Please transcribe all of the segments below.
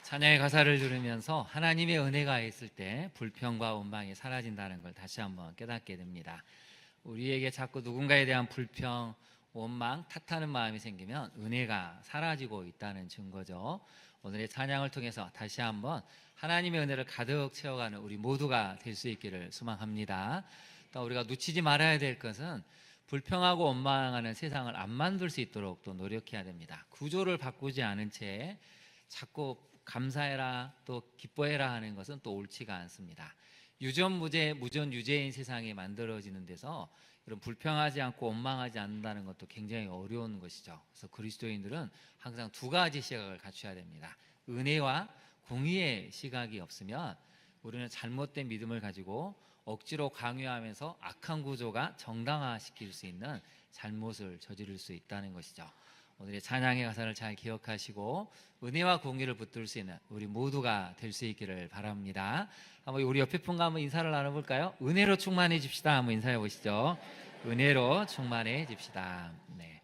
찬양의 가사를 들으면서 하나님의 은혜가 있을 때 불평과 원망이 사라진다는 걸 다시 한번 깨닫게 됩니다. 우리에게 자꾸 누군가에 대한 불평, 원망, 탓하는 마음이 생기면 은혜가 사라지고 있다는 증거죠. 오늘의 찬양을 통해서 다시 한번 하나님의 은혜를 가득 채워가는 우리 모두가 될 수 있기를 소망합니다. 또 우리가 놓치지 말아야 될 것은 불평하고 원망하는 세상을 안 만들 수 있도록 또 노력해야 됩니다. 구조를 바꾸지 않은 채 자꾸 감사해라 또 기뻐해라 하는 것은 또 옳지가 않습니다. 유전무죄 무전유죄인 세상이 만들어지는 데서 이런 불평하지 않고 원망하지 않는다는 것도 굉장히 어려운 것이죠. 그래서 그리스도인들은 항상 두 가지 시각을 갖춰야 됩니다. 은혜와 공의의 시각이 없으면 우리는 잘못된 믿음을 가지고 억지로 강요하면서 악한 구조가 정당화시킬 수 있는 잘못을 저지를 수 있다는 것이죠. 오늘의 찬양의 가사를 잘 기억하시고 은혜와 공의를 붙들 수 있는 우리 모두가 될 수 있기를 바랍니다. 한번 우리 옆에 분과 한번 인사를 나눠볼까요? 은혜로 충만해집시다. 한번 인사해 보시죠. 은혜로 충만해집시다. 네.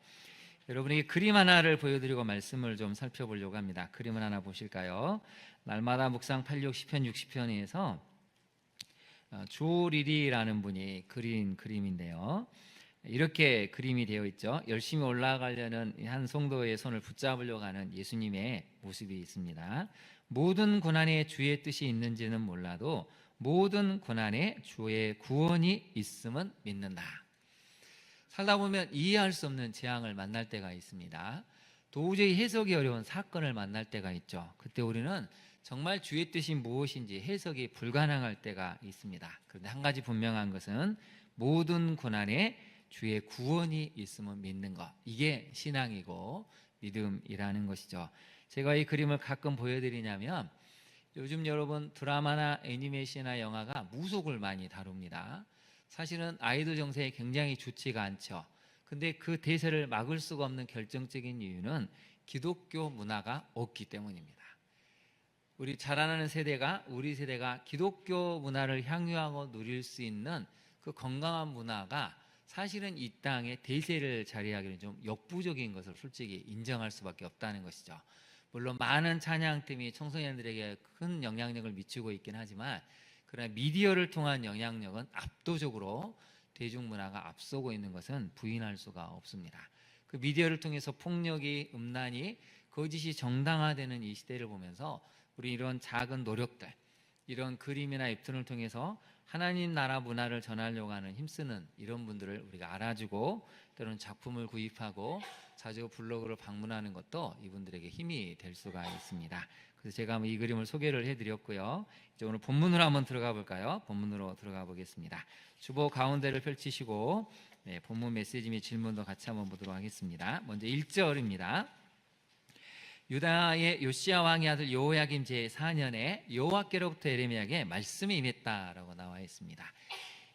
여러분에게 그림 하나를 보여드리고 말씀을 좀 살펴보려고 합니다. 그림을 하나 보실까요? 날마다 묵상 86 시편 60편에서 조리리라는 분이 그린 그림인데요. 이렇게 그림이 되어 있죠. 열심히 올라가려는 한 성도의 손을 붙잡으려고 하는 예수님의 모습이 있습니다. 모든 고난에 주의 뜻이 있는지는 몰라도 모든 고난에 주의 구원이 있음은 믿는다. 살다 보면 이해할 수 없는 재앙을 만날 때가 있습니다. 도저히 해석이 어려운 사건을 만날 때가 있죠. 그때 우리는 정말 주의 뜻이 무엇인지 해석이 불가능할 때가 있습니다. 그런데 한 가지 분명한 것은 모든 고난에 주의 구원이 있으면 믿는 것, 이게 신앙이고 믿음이라는 것이죠. 제가 이 그림을 가끔 보여드리냐면 요즘 여러분 드라마나 애니메이션이나 영화가 무속을 많이 다룹니다. 사실은 아이들 정서에 굉장히 좋지가 않죠. 근데 그 대세를 막을 수가 없는 결정적인 이유는 기독교 문화가 없기 때문입니다. 우리 자라나는 세대가, 우리 세대가 기독교 문화를 향유하고 누릴 수 있는 그 건강한 문화가 사실은 이 땅에 대세를 자리하기는 좀 역부족인 것을 솔직히 인정할 수밖에 없다는 것이죠. 물론 많은 찬양팀이 청소년들에게 큰 영향력을 미치고 있긴 하지만 그러나 미디어를 통한 영향력은 압도적으로 대중문화가 앞서고 있는 것은 부인할 수가 없습니다. 그 미디어를 통해서 폭력이, 음란이, 거짓이 정당화되는 이 시대를 보면서 우리 이런 작은 노력들, 이런 그림이나 웹툰을 통해서 하나님 나라 문화를 전하려고 하는 힘쓰는 이런 분들을 우리가 알아주고 때로는 작품을 구입하고 자주 블로그를 방문하는 것도 이분들에게 힘이 될 수가 있습니다. 그래서 제가 한번 이 그림을 소개를 해드렸고요. 이제 오늘 본문으로 한번 들어가 볼까요? 본문으로 들어가 보겠습니다. 주보 가운데를 펼치시고 본문 메시지 및 질문도 같이 한번 보도록 하겠습니다. 먼저 1절입니다. 유다의 요시야 왕의 아들 여호야김 제4년에 여호와께로부터 예레미야에게 말씀이 임했다라고 나와 있습니다.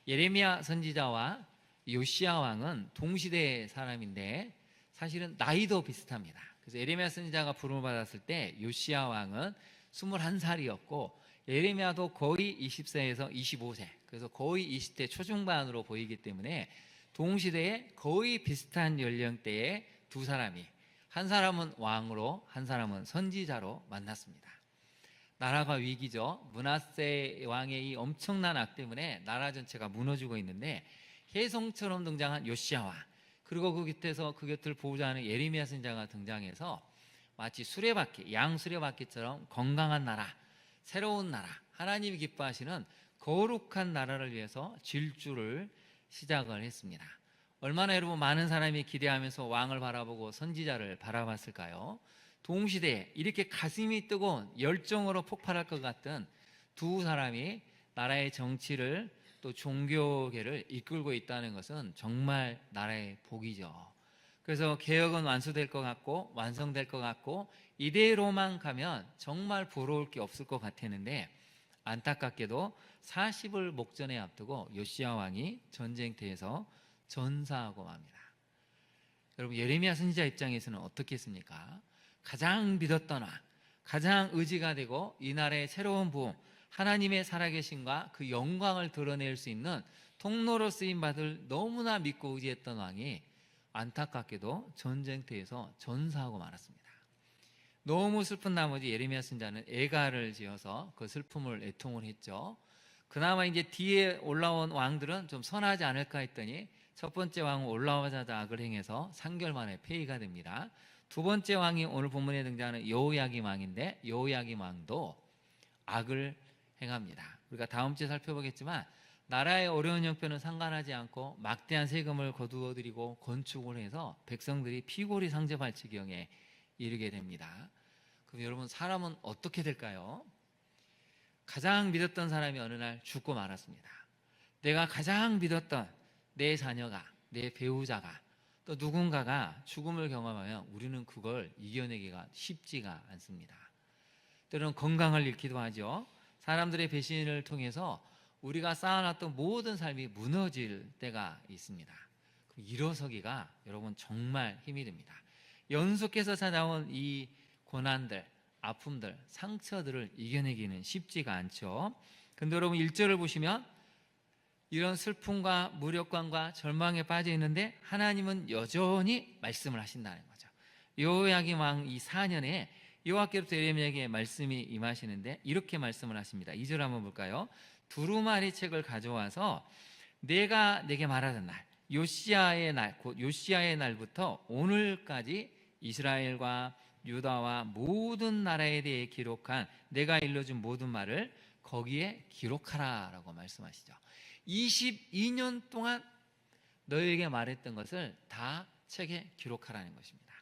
예레미야 선지자와 요시야 왕은 동시대의 사람인데 사실은 나이도 비슷합니다. 그래서 예레미야 선지자가 부름을 받았을 때 요시야 왕은 21살이었고 예레미야도 거의 20세에서 25세, 그래서 거의 20대 초중반으로 보이기 때문에 동시대에 거의 비슷한 연령대의 두 사람이, 한 사람은 왕으로 한 사람은 선지자로 만났습니다. 나라가 위기죠. 므낫세 왕의 이 엄청난 악 때문에 나라 전체가 무너지고 있는데 혜성처럼 등장한 요시야 왕, 그리고 그 곁에서 그 곁을 보호자하는 예레미야 선지자가 등장해서 마치 수레바퀴, 양 수레바퀴처럼 건강한 나라, 새로운 나라, 하나님이 기뻐하시는 거룩한 나라를 위해서 질주를 시작을 했습니다. 얼마나 여러분 많은 사람이 기대하면서 왕을 바라보고 선지자를 바라봤을까요? 동시대에 이렇게 가슴이 뜨거운 열정으로 폭발할 것 같은 두 사람이 나라의 정치를 또 종교계를 이끌고 있다는 것은 정말 나라의 복이죠. 그래서 개혁은 완수될 것 같고 완성될 것 같고 이대로만 가면 정말 부러울 게 없을 것 같았는데 안타깝게도 40을 목전에 앞두고 요시야 왕이 전쟁터에서 전사하고 맙니다. 여러분 예레미야 선지자 입장에서는 어떻겠습니까? 가장 믿었던 왕, 가장 의지가 되고 이 나라의 새로운 부흥, 하나님의 살아계심과 그 영광을 드러낼 수 있는 통로로 쓰임받을 너무나 믿고 의지했던 왕이 안타깝게도 전쟁터에서 전사하고 말았습니다. 너무 슬픈 나머지 예레미야 선지자는 애가를 지어서 그 슬픔을 애통을 했죠. 그나마 이제 뒤에 올라온 왕들은 좀 선하지 않을까 했더니 첫 번째 왕은 올라오자마자 악을 행해서 3개월 만에 폐위가 됩니다. 두 번째 왕이 오늘 본문에 등장하는 여호야김 왕인데, 여호야김 왕도 악을 행합니다. 우리가 다음 주에 살펴보겠지만 나라의 어려운 형편은 상관하지 않고 막대한 세금을 거두어들이고 건축을 해서 백성들이 피골이 상접할 지경에 이르게 됩니다. 그럼 여러분, 사람은 어떻게 될까요? 가장 믿었던 사람이 어느 날 죽고 말았습니다. 내가 가장 믿었던 내 자녀가, 내 배우자가, 또 누군가가 죽음을 경험하면 우리는 그걸 이겨내기가 쉽지가 않습니다. 때로는 건강을 잃기도 하죠. 사람들의 배신을 통해서 우리가 쌓아놨던 모든 삶이 무너질 때가 있습니다. 일어서기가 여러분 정말 힘이 듭니다. 연속해서 찾아온 이 고난들, 아픔들, 상처들을 이겨내기는 쉽지가 않죠. 근데 여러분 1절을 보시면 이런 슬픔과 무력감과 절망에 빠져 있는데 하나님은 여전히 말씀을 하신다는 거죠. 여호야김 왕 이 4년에 여호와께로부터 예레미야에게 말씀이 임하시는데 이렇게 말씀을 하십니다. 2절 한번 볼까요? 두루마리 책을 가져와서 내가 내게 말하던 날, 요시야의 날, 곧 요시야의 날부터 오늘까지 이스라엘과 유다와 모든 나라에 대해 기록한 내가 일러준 모든 말을 거기에 기록하라라고 말씀하시죠. 22년 동안 너에게 말했던 것을 다 책에 기록하라는 것입니다.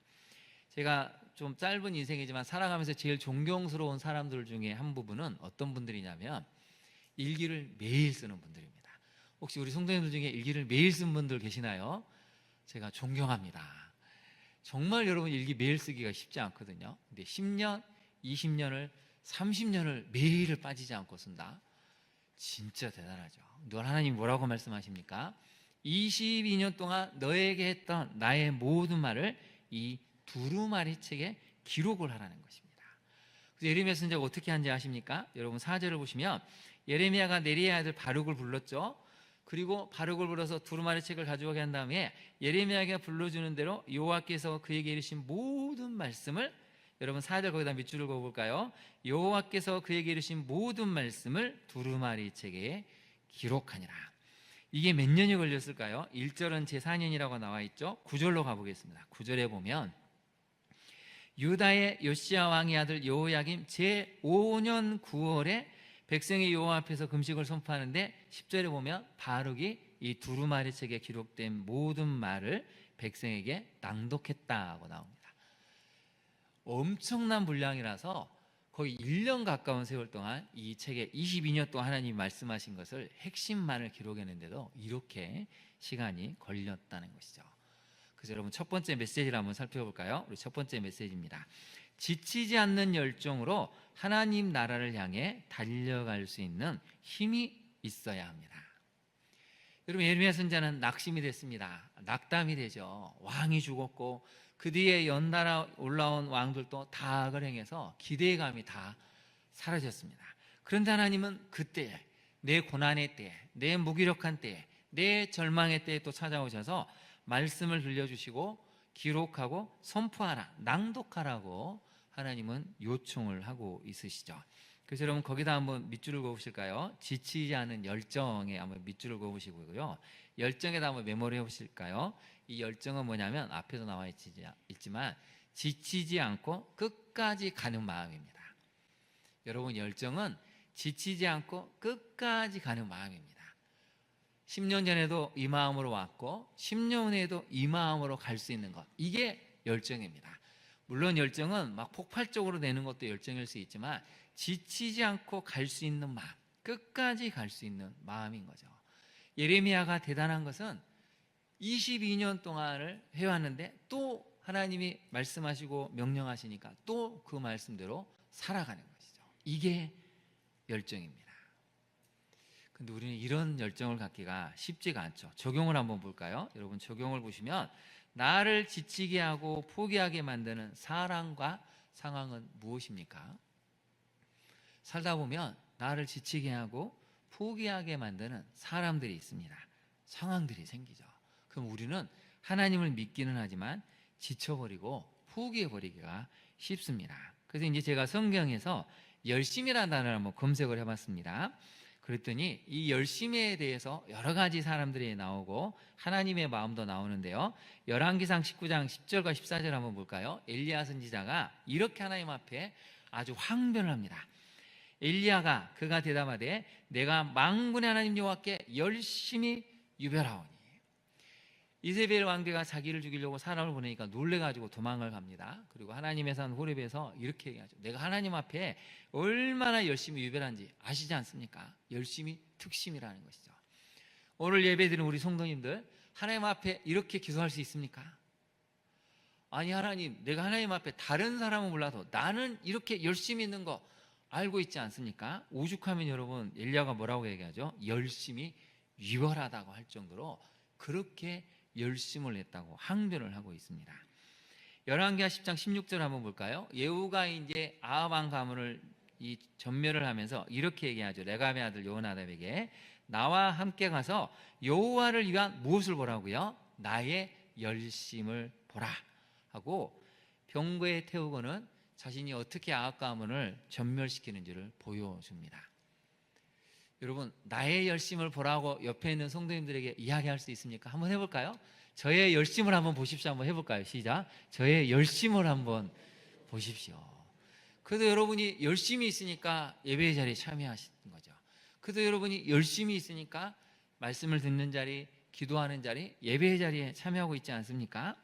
제가 좀 짧은 인생이지만 살아가면서 제일 존경스러운 사람들 중에 한 부분은 어떤 분들이냐면 일기를 매일 쓰는 분들입니다. 혹시 우리 성도님들 중에 일기를 매일 쓴 분들 계시나요? 제가 존경합니다. 정말 여러분 일기 매일 쓰기가 쉽지 않거든요. 근데 10년, 20년을, 30년을 매일을 빠지지 않고 쓴다? 진짜 대단하죠. 너 하나님 뭐라고 말씀하십니까? 22년 동안 너에게 했던 나의 모든 말을 이 두루마리 책에 기록을 하라는 것입니다. 그래서 예레미야 선지자가 어떻게 한지 아십니까? 여러분 4절을 보시면 예레미야가 네리야의 아들 바룩을 불렀죠. 그리고 바룩을 불러서 두루마리 책을 가져오게 한 다음에 예레미야가 불러주는 대로 여호와께서 그에게 이르신 모든 말씀을, 여러분 4절 거기다 밑줄을 그어볼까요? 여호와께서 그에게 이르신 모든 말씀을 두루마리 책에 기록하니라. 이게 몇 년이 걸렸을까요? 1절은 제4년이라고 나와 있죠. 9절로 가보겠습니다. 9절에 보면 유다의 요시야 왕의 아들 여호야김 제5년 9월에 백성이 여호와 앞에서 금식을 선포하는데 10절에 보면 바룩이 이 두루마리 책에 기록된 모든 말을 백성에게 낭독했다고 나옵니다. 엄청난 분량이라서 거의 1년 가까운 세월 동안 이 책에 22년 동안 하나님이 말씀하신 것을 핵심만을 기록했는데도 이렇게 시간이 걸렸다는 것이죠. 그래서 여러분 첫 번째 메시지를 한번 살펴볼까요? 우리 첫 번째 메시지입니다. 지치지 않는 열정으로 하나님 나라를 향해 달려갈 수 있는 힘이 있어야 합니다. 여러분 예레미야 선지자는 낙심이 됐습니다. 낙담이 되죠. 왕이 죽었고 그 뒤에 연달아 올라온 왕들도 다 악을 행해서 기대감이 다 사라졌습니다. 그런데 하나님은 그때 내 고난의 때에, 내 무기력한 때에, 내 절망의 때에 또 찾아오셔서 말씀을 들려주시고 기록하고 선포하라, 낭독하라고 하나님은 요청을 하고 있으시죠. 그래서 여러분 거기다 한번 밑줄을 그어보실까요? 지치지 않은 열정에 한번 밑줄을 그어보시고요. 열정에다 한번 메모를 해보실까요? 이 열정은 뭐냐면 앞에도 나와 있지만 지치지 않고 끝까지 가는 마음입니다. 여러분 열정은 지치지 않고 끝까지 가는 마음입니다. 10년 전에도 이 마음으로 왔고 10년 후에도 이 마음으로 갈 수 있는 것, 이게 열정입니다. 물론 열정은 막 폭발적으로 내는 것도 열정일 수 있지만 지치지 않고 갈 수 있는 마음, 끝까지 갈 수 있는 마음인 거죠. 예레미야가 대단한 것은 22년 동안을 해왔는데 또 하나님이 말씀하시고 명령하시니까 또 그 말씀대로 살아가는 것이죠. 이게 열정입니다. 근데 우리는 이런 열정을 갖기가 쉽지가 않죠. 적용을 한번 볼까요? 여러분 적용을 보시면 나를 지치게 하고 포기하게 만드는 사람과 상황은 무엇입니까? 살다 보면 나를 지치게 하고 포기하게 만드는 사람들이 있습니다. 상황들이 생기죠. 그럼 우리는 하나님을 믿기는 하지만 지쳐버리고 포기해버리기가 쉽습니다. 그래서 이제 제가 성경에서 열심이라는 단어를 한번 검색을 해봤습니다. 그랬더니 이 열심에 대해서 여러 가지 사람들이 나오고 하나님의 마음도 나오는데요. 열왕기상 19장 10절과 14절 한번 볼까요? 엘리야 선지자가 이렇게 하나님 앞에 아주 항변을 합니다. 엘리야가 그가 대답하되 내가 만군의 하나님 여호와께 열심히 유별하오니. 이세벨 왕비가 자기를 죽이려고 사람을 보내니까 놀래가지고 도망을 갑니다. 그리고 하나님의 산 호렙에서 이렇게 얘기하죠. 내가 하나님 앞에 얼마나 열심히 유별한지 아시지 않습니까? 열심히 특심이라는 것이죠. 오늘 예배드리는 우리 성도님들, 하나님 앞에 이렇게 기도할 수 있습니까? 아니, 하나님, 내가 하나님 앞에 다른 사람은 몰라도 나는 이렇게 열심히 있는 거 알고 있지 않습니까? 오죽하면 여러분, 엘리야가 뭐라고 얘기하죠? 열심히 유별하다고 할 정도로 그렇게 열심을 냈다고 항변을 하고 있습니다. 열왕기하 10장 16절 한번 볼까요? 예후가 이제 아합 왕 가문을 이 전멸을 하면서 이렇게 얘기하죠. 레갑의 아들 여호나답에게 나와 함께 가서 여호와를 위한 무엇을 보라고요? 나의 열심을 보라 하고 병거에 태우고는 자신이 어떻게 아합 가문을 전멸시키는지를 보여줍니다. 여러분, 나의 열심을 보라고 옆에 있는 성도님들에게 이야기할 수 있습니까? 한번 해볼까요? 저의 열심을 한번 보십시오. 한번 해볼까요? 시작. 저의 열심을 한번 보십시오. 그래도 여러분이 열심히 있으니까 예배의 자리에 참여하시는 거죠. 그래도 여러분이 열심히 있으니까 말씀을 듣는 자리, 기도하는 자리, 예배의 자리에 참여하고 있지 않습니까?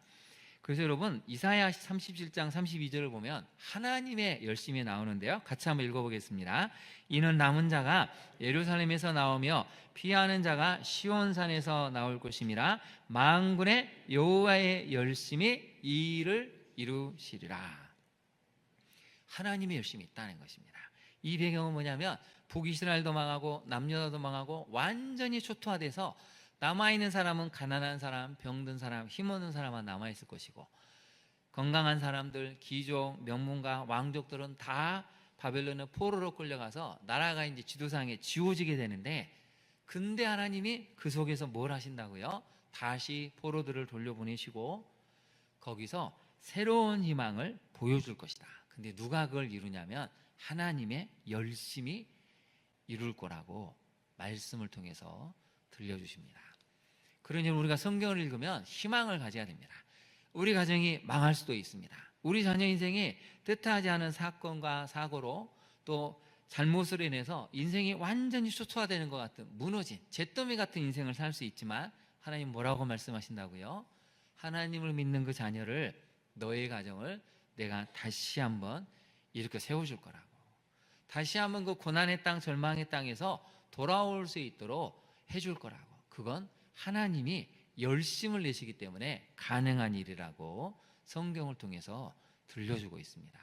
그래서 여러분, 이사야 37장 32절을 보면 하나님의 열심이 나오는데요. 같이 한번 읽어보겠습니다. 이는 남은 자가 예루살렘에서 나오며 피하는 자가 시온산에서 나올 것임이라. 만군의 여호와의 열심이 이 일을 이루시리라. 하나님의 열심이 있다는 것입니다. 이 배경은 뭐냐면 북이스라엘도 망하고 남유다도 망하고 완전히 초토화돼서 남아있는 사람은 가난한 사람, 병든 사람, 힘없는 사람만 남아있을 것이고 건강한 사람들, 귀족, 명문가, 왕족들은 다 바벨론의 포로로 끌려가서 나라가 이제 지도상에 지워지게 되는데, 근데 하나님이 그 속에서 뭘 하신다고요? 다시 포로들을 돌려보내시고 거기서 새로운 희망을 보여줄 것이다. 근데 누가 그걸 이루냐면 하나님의 열심히 이룰 거라고 말씀을 통해서 들려주십니다. 그러니 우리가 성경을 읽으면 희망을 가져야 됩니다. 우리 가정이 망할 수도 있습니다. 우리 자녀 인생이 뜻하지 않은 사건과 사고로 또 잘못으로 인해서 인생이 완전히 초토화되는 것 같은 무너진 잿더미 같은 인생을 살 수 있지만 하나님 뭐라고 말씀하신다고요? 하나님을 믿는 그 자녀를, 너의 가정을 내가 다시 한번 이렇게 세워줄 거라고, 다시 한번 그 고난의 땅, 절망의 땅에서 돌아올 수 있도록 해줄 거라고. 그건 하나님이 열심을 내시기 때문에 가능한 일이라고 성경을 통해서 들려주고 있습니다.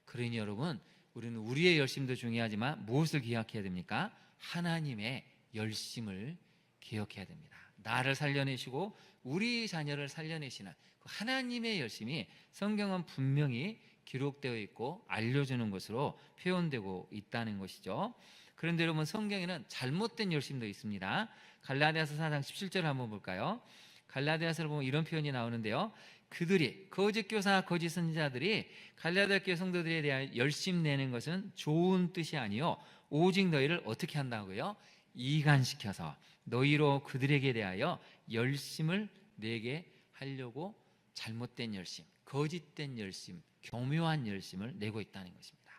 그러니 여러분, 우리는 우리의 열심도 중요하지만 무엇을 기억해야 됩니까? 하나님의 열심을 기억해야 됩니다. 나를 살려내시고 우리 자녀를 살려내시는 그 하나님의 열심이 성경은 분명히 기록되어 있고 알려주는 것으로 표현되고 있다는 것이죠. 그런데 여러분, 성경에는 잘못된 열심도 있습니다. 갈라디아서 4장 17절을 한번 볼까요? 갈라디아서를 보면 이런 표현이 나오는데요. 그들이, 거짓 교사, 거짓 선지자들이 갈라디아 교회 성도들에 대한 열심 내는 것은 좋은 뜻이 아니요 오직 너희를 어떻게 한다고요? 이간시켜서 너희로 그들에게 대하여 열심을 내게 하려고 잘못된 열심, 거짓된 열심, 교묘한 열심을 내고 있다는 것입니다.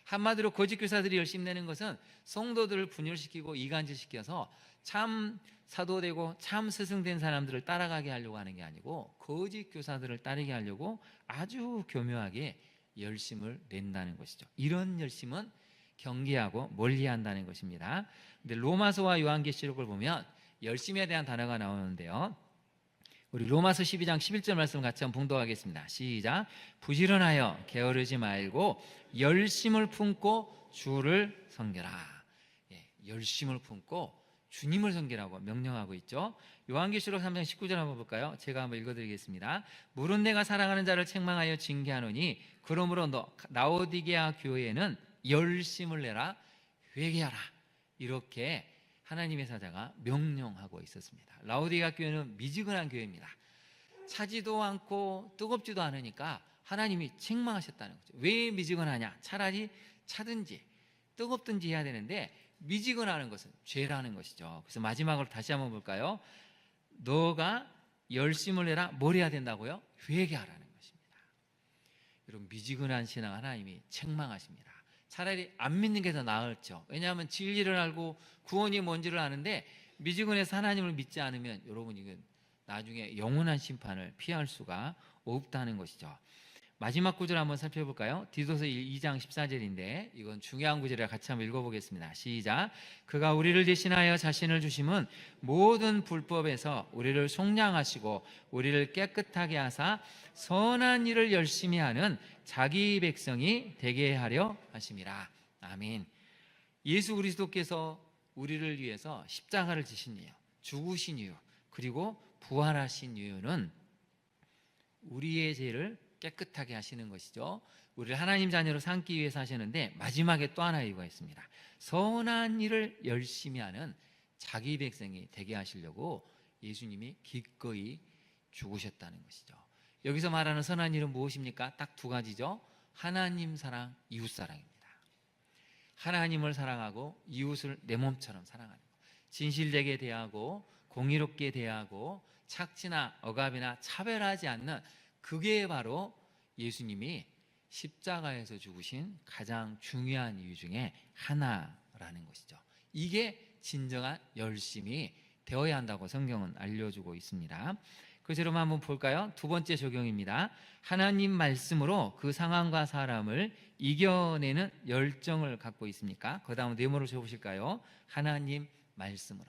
한마디로 거짓 교사들이 열심 내는 것은 성도들을 분열시키고 이간질시켜서 참 사도되고 참 스승된 사람들을 따라가게 하려고 하는 게 아니고 거짓 교사들을 따르게 하려고 아주 교묘하게 열심을 낸다는 것이죠. 이런 열심은 경계하고 멀리해야 한다는 것입니다. 근데 로마서와 요한계시록을 보면 열심에 대한 단어가 나오는데요. 우리 로마서 12장 11절 말씀 같이 한번 봉독하겠습니다. 시작. 부지런하여 게으르지 말고 열심을 품고 주를 섬겨라. 열심을 품고 주님을 섬기라고 명령하고 있죠. 요한계시록 3장 19절 한번 볼까요? 제가 한번 읽어드리겠습니다. 물은 내가 사랑하는 자를 책망하여 징계하노니 그러므로 너 라오디게아 교회에는 열심을 내라, 회개하라. 이렇게 하나님의 사자가 명령하고 있었습니다. 라오디게아 교회는 미지근한 교회입니다. 차지도 않고 뜨겁지도 않으니까 하나님이 책망하셨다는 거죠. 왜 미지근하냐? 차라리 차든지 뜨겁든지 해야 되는데 미지근하는 것은 죄라는 것이죠. 그래서 마지막으로 다시 한번 볼까요? 너가 열심을 내라. 뭘 해야 된다고요? 회개하라는 것입니다. 여러분, 미지근한 신앙 하나님이 책망하십니다. 차라리 안 믿는 게 더 나을죠. 왜냐하면 진리를 알고 구원이 뭔지를 아는데 미지근해서 하나님을 믿지 않으면 여러분, 이건 나중에 영원한 심판을 피할 수가 없다는 것이죠. 마지막 구절 한번 살펴볼까요? 디도서 2장 14절인데 이건 중요한 구절이라 같이 한번 읽어보겠습니다. 시작. 그가 우리를 대신하여 자신을 주심은 모든 불법에서 우리를 속량하시고 우리를 깨끗하게 하사 선한 일을 열심히 하는 자기 백성이 되게 하려 하심이라. 아멘. 예수 그리스도께서 우리를 위해서 십자가를 지신 이유, 죽으신 이유, 그리고 부활하신 이유는 우리의 죄를 깨끗하게 하시는 것이죠. 우리를 하나님 자녀로 삼기 위해서 하시는데 마지막에 또 하나의 이유가 있습니다. 선한 일을 열심히 하는 자기 백성이 되게 하시려고 예수님이 기꺼이 죽으셨다는 것이죠. 여기서 말하는 선한 일은 무엇입니까? 딱 두 가지죠. 하나님 사랑, 이웃 사랑입니다. 하나님을 사랑하고 이웃을 내 몸처럼 사랑하는 것. 진실되게 대하고 공의롭게 대하고 착취나 억압이나 차별하지 않는, 그게 바로 예수님이 십자가에서 죽으신 가장 중요한 이유 중에 하나라는 것이죠. 이게 진정한 열심이 되어야 한다고 성경은 알려주고 있습니다. 그래서 여러분 한번 볼까요? 두 번째 적용입니다. 하나님 말씀으로 그 상황과 사람을 이겨내는 열정을 갖고 있습니까? 그 다음 네모로 적으실까요? 하나님 말씀으로.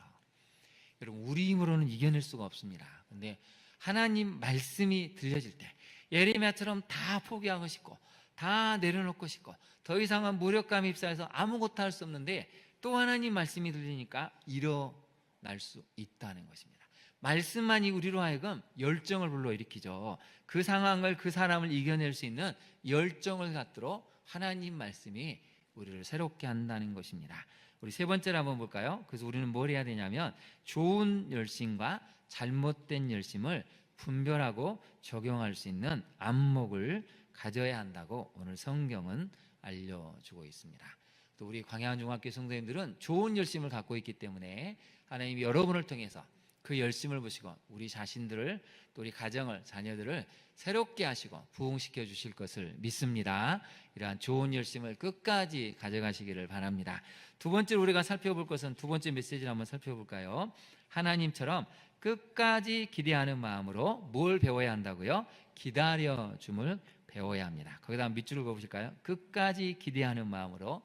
여러분, 우리 힘으로는 이겨낼 수가 없습니다. 근데 하나님 말씀이 들려질 때 예레미야처럼 다 포기하고 싶고 다 내려놓고 싶고 더 이상은 무력감에 휩싸여서 아무것도 할 수 없는데 또 하나님 말씀이 들리니까 일어날 수 있다는 것입니다. 말씀만이 우리로 하여금 열정을 불러일으키죠. 그 상황을, 그 사람을 이겨낼 수 있는 열정을 갖도록 하나님 말씀이 우리를 새롭게 한다는 것입니다. 우리 세 번째로 한번 볼까요? 그래서 우리는 뭘 해야 되냐면 좋은 열심과 잘못된 열심을 분별하고 적용할 수 있는 안목을 가져야 한다고 오늘 성경은 알려주고 있습니다. 또 우리 광야중학교 성도님들은 좋은 열심을 갖고 있기 때문에 하나님이 여러분을 통해서 그 열심을 보시고 우리 자신들을, 또 우리 가정을, 자녀들을 새롭게 하시고 부흥시켜 주실 것을 믿습니다. 이러한 좋은 열심을 끝까지 가져가시기를 바랍니다. 두 번째로 우리가 살펴볼 것은, 두 번째 메시지를 한번 살펴볼까요? 하나님처럼 끝까지 기대하는 마음으로 뭘 배워야 한다고요? 기다려줌을 배워야 합니다. 거기다 밑줄을 그어보실까요? 끝까지 기대하는 마음으로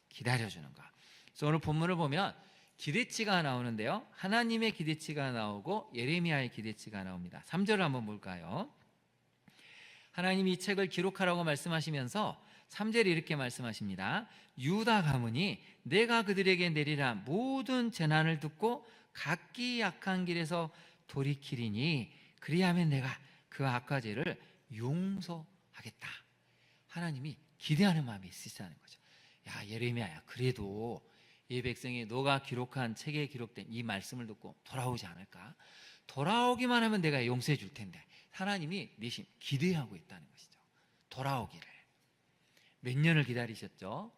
기다려주는 것. 그래서 오늘 본문을 보면 기대치가 나오는데요, 하나님의 기대치가 나오고 예레미야의 기대치가 나옵니다. 3절을 한번 볼까요? 하나님이 이 책을 기록하라고 말씀하시면서 3절에 이렇게 말씀하십니다. 유다 가문이 내가 그들에게 내리라 모든 재난을 듣고 각기 악한 길에서 돌이키리니 그리하면 내가 그 악화죄를 용서하겠다. 하나님이 기대하는 마음이 있으시다는 거죠. 야, 예레미야야, 그래도 이 백성이 너가 기록한 책에 기록된 이 말씀을 듣고 돌아오지 않을까? 돌아오기만 하면 내가 용서해 줄 텐데. 하나님이 내심 기대하고 있다는 것이죠. 돌아오기를. 몇 년을 기다리셨죠?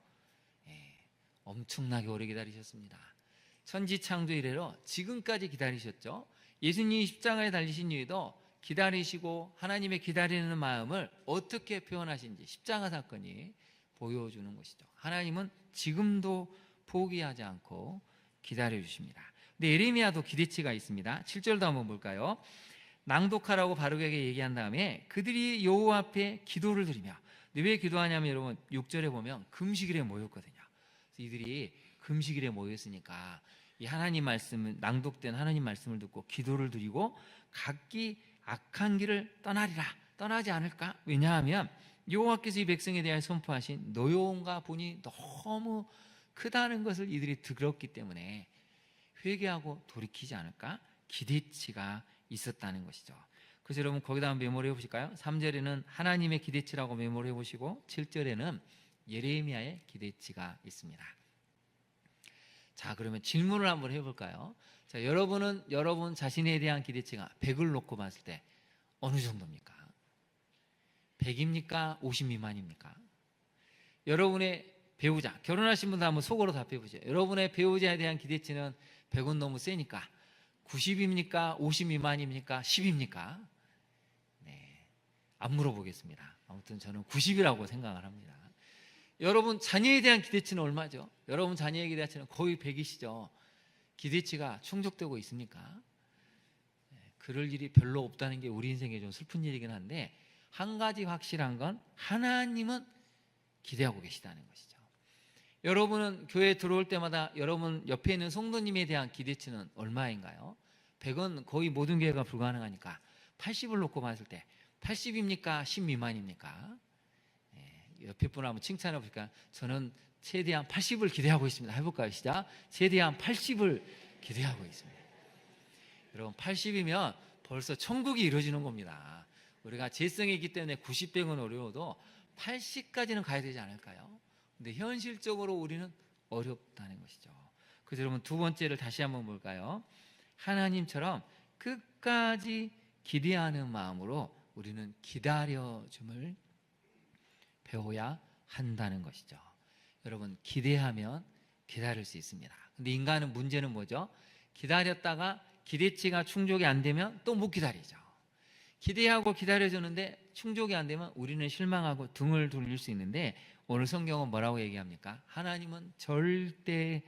엄청나게 오래 기다리셨습니다. 천지창조 이래로 지금까지 기다리셨죠. 예수님이 십자가에 달리신 이유도 기다리시고 하나님의 기다리는 마음을 어떻게 표현하신지 십자가 사건이 보여주는 것이죠. 하나님은 지금도 포기하지 않고 기다려주십니다. 근데 예레미야도 기대치가 있습니다. 7절도 한번 볼까요? 낭독하라고 바룩에게 얘기한 다음에 그들이 여호와 앞에 기도를 드리며, 왜 기도하냐면 여러분 6절에 보면 금식일에 모였거든요. 그래서 이들이 금식일에 모였으니까 이 하나님 말씀을, 낭독된 하나님 말씀을 듣고 기도를 드리고 각기 악한 길을 떠나리라. 떠나지 않을까? 왜냐하면 여호와께서 이 백성에 대하여 선포하신 노여움과 분이 너무 크다는 것을 이들이 들었기 때문에 회개하고 돌이키지 않을까? 기대치가 있었다는 것이죠. 그래서 여러분 거기다 한번 메모를 해보실까요? 3절에는 하나님의 기대치라고 메모를 해보시고 7절에는 예레미야의 기대치가 있습니다. 자, 그러면 질문을 한번 해볼까요? 자, 여러분은 여러분 자신에 대한 기대치가 100을 놓고 봤을 때 어느 정도입니까? 100입니까? 50 미만입니까? 여러분의 배우자, 결혼하신 분들 한번 속으로 답해보죠. 여러분의 배우자에 대한 기대치는 100은 너무 세니까 90입니까? 50 미만입니까? 10입니까? 네, 안 물어보겠습니다. 아무튼 저는 90이라고 생각을 합니다. 여러분 자녀에 대한 기대치는 얼마죠? 여러분 자녀의 기대치는 거의 100이시죠? 기대치가 충족되고 있습니까? 네, 그럴 일이 별로 없다는 게 우리 인생에 좀 슬픈 일이긴 한데, 한 가지 확실한 건 하나님은 기대하고 계시다는 것이죠. 여러분은 교회에 들어올 때마다 여러분 옆에 있는 성도님에 대한 기대치는 얼마인가요? 100은 거의 모든 교회가 불가능하니까 80을 놓고 봤을 때 80입니까? 10 미만입니까? 옆에 분 한번 칭찬해 볼까요? 저는 최대한 80을 기대하고 있습니다. 해볼까요? 시작. 최대한 80을 기대하고 있습니다. 여러분 80이면 벌써 천국이 이루어지는 겁니다. 우리가 재성이 있기 때문에 90, 100은 어려워도 80까지는 가야 되지 않을까요? 근데 현실적으로 우리는 어렵다는 것이죠. 그래서 여러분 두 번째를 다시 한번 볼까요? 하나님처럼 끝까지 기대하는 마음으로 우리는 기다려줌을 배워야 한다는 것이죠. 여러분 기대하면 기다릴 수 있습니다. 근데 인간은 문제는 뭐죠? 기다렸다가 기대치가 충족이 안 되면 또 못 기다리죠. 기대하고 기다려주는데 충족이 안 되면 우리는 실망하고 등을 돌릴 수 있는데, 오늘 성경은 뭐라고 얘기합니까? 하나님은 절대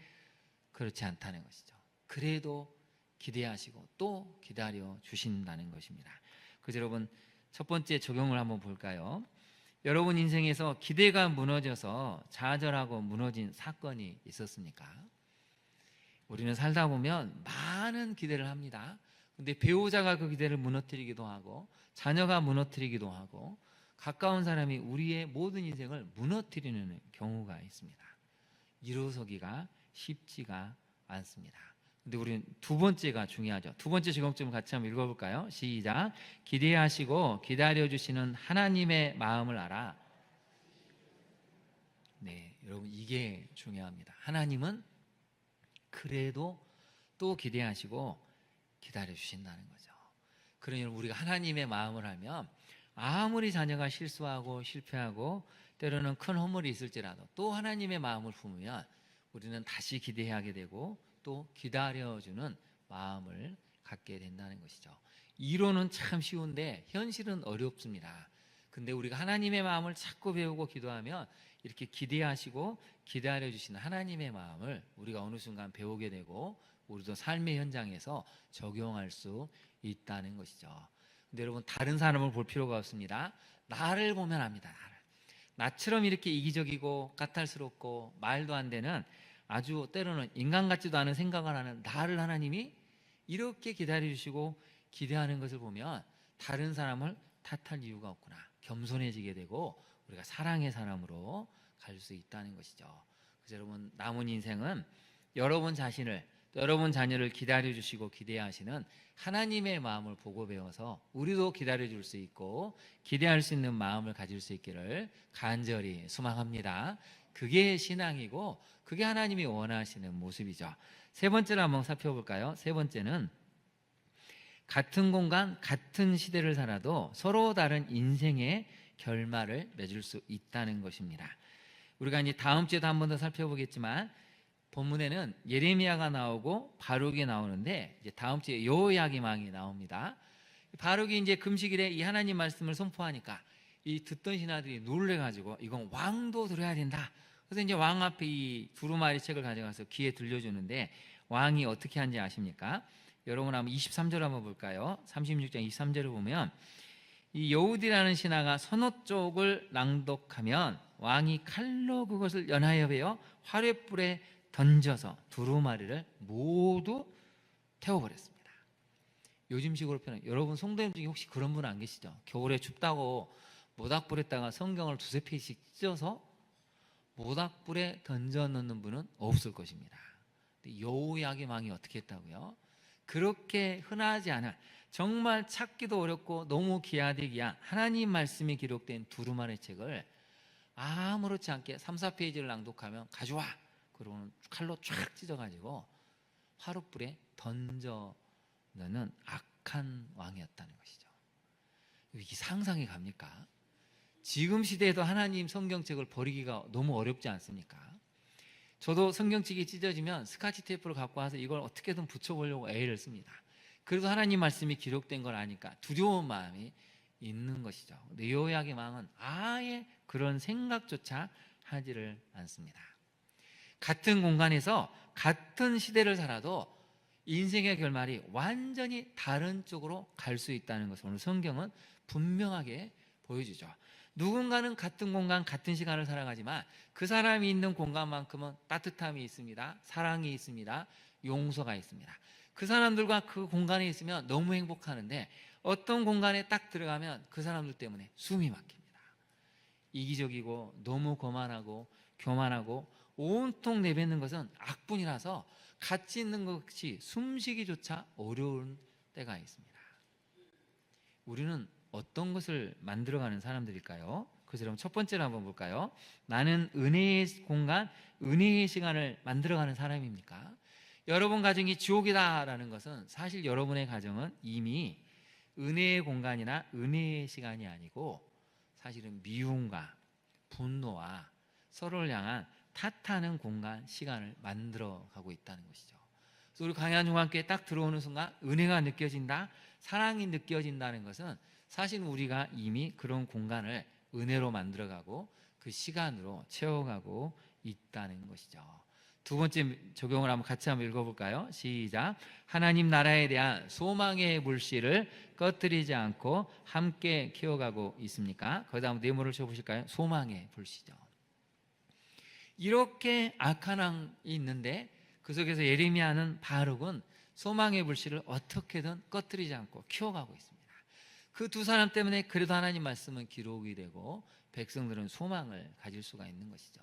그렇지 않다는 것이죠. 그래도 기대하시고 또 기다려 주신다는 것입니다. 그래서 여러분 첫 번째 적용을 한번 볼까요? 여러분 인생에서 기대가 무너져서 좌절하고 무너진 사건이 있었습니까? 우리는 살다 보면 많은 기대를 합니다. 근데 배우자가 그 기대를 무너뜨리기도 하고 자녀가 무너뜨리기도 하고 가까운 사람이 우리의 모든 인생을 무너뜨리는 경우가 있습니다. 일어서기가 쉽지가 않습니다. 근데 우리는 두 번째가 중요하죠. 두 번째 적용점 같이 한번 읽어볼까요? 시작. 기대하시고 기다려주시는 하나님의 마음을 알아. 네, 여러분 이게 중요합니다. 하나님은 그래도 또 기대하시고 기다려주신다는 거죠. 그러니 우리가 하나님의 마음을 알면 아무리 자녀가 실수하고 실패하고 때로는 큰 허물이 있을지라도 또 하나님의 마음을 품으면 우리는 다시 기대하게 되고 또 기다려주는 마음을 갖게 된다는 것이죠. 이론은 참 쉬운데 현실은 어렵습니다. 근데 우리가 하나님의 마음을 자꾸 배우고 기도하면 이렇게 기대하시고 기다려주시는 하나님의 마음을 우리가 어느 순간 배우게 되고 우리도 삶의 현장에서 적용할 수 있다는 것이죠. 근데 여러분 다른 사람을 볼 필요가 없습니다. 나를 보면 압니다. 나처럼 이렇게 이기적이고 까탈스럽고 말도 안 되는, 아주 때로는 인간 같지도 않은 생각을 하는 나를 하나님이 이렇게 기다려주시고 기대하는 것을 보면 다른 사람을 탓할 이유가 없구나, 겸손해지게 되고 우리가 사랑의 사람으로 갈 수 있다는 것이죠. 그래서 여러분 남은 인생은 여러분 자신을, 여러분 자녀를 기다려주시고 기대하시는 하나님의 마음을 보고 배워서 우리도 기다려줄 수 있고 기대할 수 있는 마음을 가질 수 있기를 간절히 소망합니다. 그게 신앙이고 그게 하나님이 원하시는 모습이죠. 세 번째를 한번 살펴볼까요? 세 번째는 같은 공간, 같은 시대를 살아도 서로 다른 인생의 결말을 맺을 수 있다는 것입니다. 우리가 이제 다음 주에도 한 번 더 살펴보겠지만 본문에는 예레미야가 나오고 바룩이 나오는데 이제 다음 주에 여호야김 왕이 나옵니다. 바룩이 이제 금식일에 이 하나님 말씀을 선포하니까 이 듣던 신하들이 놀래가지고 이건 왕도 들어야 된다. 그래서 이제 왕 앞에 이 두루마리 책을 가져가서 귀에 들려주는데 왕이 어떻게 하는지 아십니까? 여러분 한번 23절 한번 볼까요? 36장 23절을 보면 이 여우디라는 신하가 서너 쪽을 낭독하면 왕이 칼로 그것을 연하여 베어 화랫불에 던져서 두루마리를 모두 태워버렸습니다. 요즘식으로 표현, 여러분 성도님 중에 혹시 그런 분 안 계시죠? 겨울에 춥다고 모닥불에다가 성경을 두세 페이지씩 찢어서 모닥불에 던져 넣는 분은 없을 것입니다. 여호야김 왕이 어떻게 했다고요? 그렇게 흔하지 않은, 정말 찾기도 어렵고 너무 귀하디 귀한 하나님 말씀이 기록된 두루마리 책을 아무렇지 않게 3, 4페이지를 낭독하면 가져와, 그러고는 칼로 쫙 찢어가지고 화롯불에 던져 넣는 악한 왕이었다는 것이죠. 이게 상상이 갑니까? 지금 시대에도 하나님 성경책을 버리기가 너무 어렵지 않습니까? 저도 성경책이 찢어지면 스카치 테이프를 갖고 와서 이걸 어떻게든 붙여보려고 애를 씁니다. 그래도 하나님 말씀이 기록된 걸 아니까 두려운 마음이 있는 것이죠. 근데 요약의 왕은 아예 그런 생각조차 하지를 않습니다. 같은 공간에서 같은 시대를 살아도 인생의 결말이 완전히 다른 쪽으로 갈 수 있다는 것을 오늘 성경은 분명하게 보여주죠. 누군가는 같은 공간, 같은 시간을 살아가지만 그 사람이 있는 공간만큼은 따뜻함이 있습니다. 사랑이 있습니다. 용서가 있습니다. 그 사람들과 그 공간에 있으면 너무 행복하는데 어떤 공간에 딱 들어가면 그 사람들 때문에 숨이 막힙니다. 이기적이고 너무 거만하고 교만하고 온통 내뱉는 것은 악분이라서 같이 있는 것이 숨쉬기조차 어려운 때가 있습니다. 우리는 어떤 것을 만들어가는 사람들일까요? 그래서 그럼 첫 번째로 한번 볼까요? 나는 은혜의 공간, 은혜의 시간을 만들어가는 사람입니까? 여러분 가정이 지옥이다라는 것은 사실 여러분의 가정은 이미 은혜의 공간이나 은혜의 시간이 아니고 사실은 미움과 분노와 서로를 향한 탓하는 공간, 시간을 만들어가고 있다는 것이죠. 그래서 우리 강양중학교에 딱 들어오는 순간 은혜가 느껴진다, 사랑이 느껴진다는 것은 사실 우리가 이미 그런 공간을 은혜로 만들어가고 그 시간으로 채워가고 있다는 것이죠. 두 번째 적용을 한번 같이 한번 읽어볼까요? 시작. 하나님 나라에 대한 소망의 불씨를 꺼뜨리지 않고 함께 키워가고 있습니까? 거기다 한번 네모를 쳐보실까요? 소망의 불씨죠. 이렇게 악한 왕이 있는데 그 속에서 예레미야는 바룩은 소망의 불씨를 어떻게든 꺼뜨리지 않고 키워가고 있습니다. 그 두 사람 때문에 그래도 하나님 말씀은 기록이 되고 백성들은 소망을 가질 수가 있는 것이죠.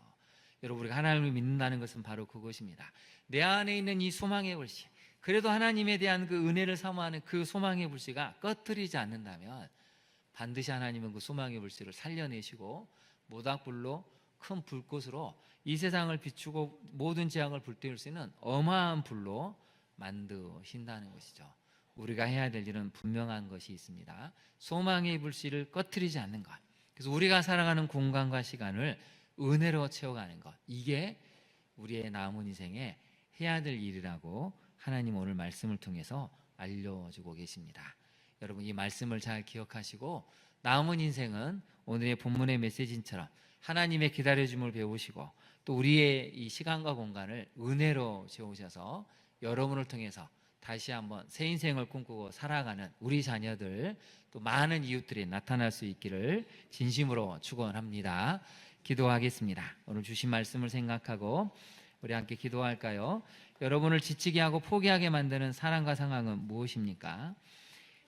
여러분, 우리가 하나님을 믿는다는 것은 바로 그것입니다. 내 안에 있는 이 소망의 불씨, 그래도 하나님에 대한 그 은혜를 사모하는 그 소망의 불씨가 꺼뜨리지 않는다면 반드시 하나님은 그 소망의 불씨를 살려내시고 모닥불로 큰 불꽃으로 이 세상을 비추고 모든 재앙을 불태울 수 있는 어마한 불로 만드신다는 것이죠. 우리가 해야 될 일은 분명한 것이 있습니다. 소망의 불씨를 꺼뜨리지 않는 것. 그래서 우리가 살아가는 공간과 시간을 은혜로 채워가는 것. 이게 우리의 남은 인생에 해야 될 일이라고 하나님 오늘 말씀을 통해서 알려주고 계십니다. 여러분, 이 말씀을 잘 기억하시고 남은 인생은 오늘의 본문의 메시지처럼 하나님의 기다려줌을 배우시고 또 우리의 이 시간과 공간을 은혜로 채우셔서 여러분을 통해서 다시 한번 새 인생을 꿈꾸고 살아가는 우리 자녀들 또 많은 이웃들이 나타날 수 있기를 진심으로 축원합니다. 기도하겠습니다. 오늘 주신 말씀을 생각하고 우리 함께 기도할까요? 여러분을 지치게 하고 포기하게 만드는 사랑과 상황은 무엇입니까?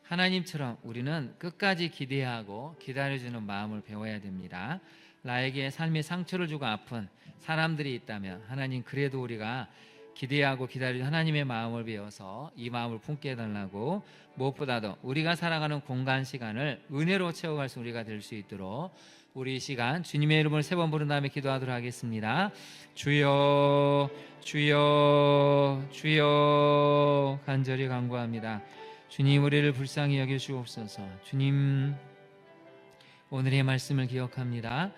하나님처럼 우리는 끝까지 기대하고 기다려주는 마음을 배워야 됩니다. 나에게 삶의 상처를 주고 아픈 사람들이 있다면 하나님, 그래도 우리가 기대하고 기다리는 하나님의 마음을 배워서 이 마음을 품게 해달라고, 무엇보다도 우리가 살아가는 공간 시간을 은혜로 채워갈 수 우리가 될 수 있도록 우리 이 시간 주님의 이름을 세 번 부른 다음에 기도하도록 하겠습니다. 주여 주여 주여 간절히 간구합니다. 주님, 우리를 불쌍히 여겨주옵소서. 주님, 오늘의 말씀을 기억합니다.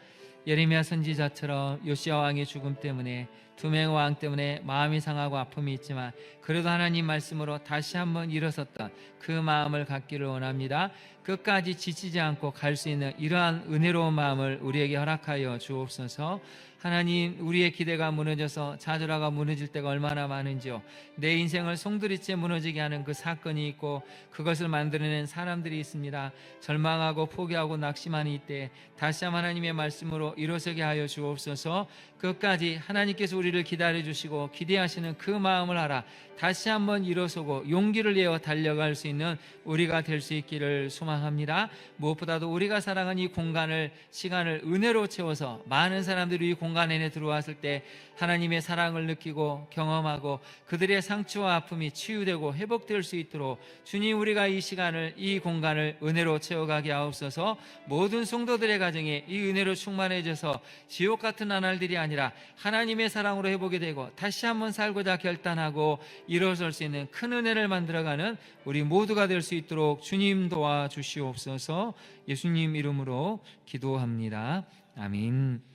예레미야 선지자처럼 요시야 왕의 죽음 때문에 두명 왕 때문에 마음이 상하고 아픔이 있지만 그래도 하나님 말씀으로 다시 한번 일어섰던 그 마음을 갖기를 원합니다. 끝까지 지치지 않고 갈 수 있는 이러한 은혜로운 마음을 우리에게 허락하여 주옵소서. 하나님, 우리의 기대가 무너져서 좌절하가 무너질 때가 얼마나 많은지요. 내 인생을 송두리째 무너지게 하는 그 사건이 있고 그것을 만들어낸 사람들이 있습니다. 절망하고 포기하고 낙심하는 이때 다시 한번 하나님의 말씀으로 일어서게 하여 주옵소서. 끝까지 하나님께서 우리를 기다려주시고 기대하시는 그 마음을 알아 다시 한번 일어서고 용기를 내어 달려갈 수 있는 우리가 될 수 있기를 소망합니다. 무엇보다도 우리가 살아가는 이 공간을, 시간을 은혜로 채워서 많은 사람들이 이 공간 안에 들어왔을 때 하나님의 사랑을 느끼고 경험하고 그들의 상처와 아픔이 치유되고 회복될 수 있도록 주님, 우리가 이 시간을, 이 공간을 은혜로 채워가게 하옵소서. 모든 성도들의 가정에 이 은혜로 충만해져서 지옥 같은 나날들이 아니라 하나님의 사랑으로 회복이 되고 다시 한번 살고자 결단하고 일어설 수 있는 큰 은혜를 만들어가는 우리 모두가 될 수 있도록 주님 도와주시옵소서. 주시옵소서. 예수님 이름으로 기도합니다. 아멘.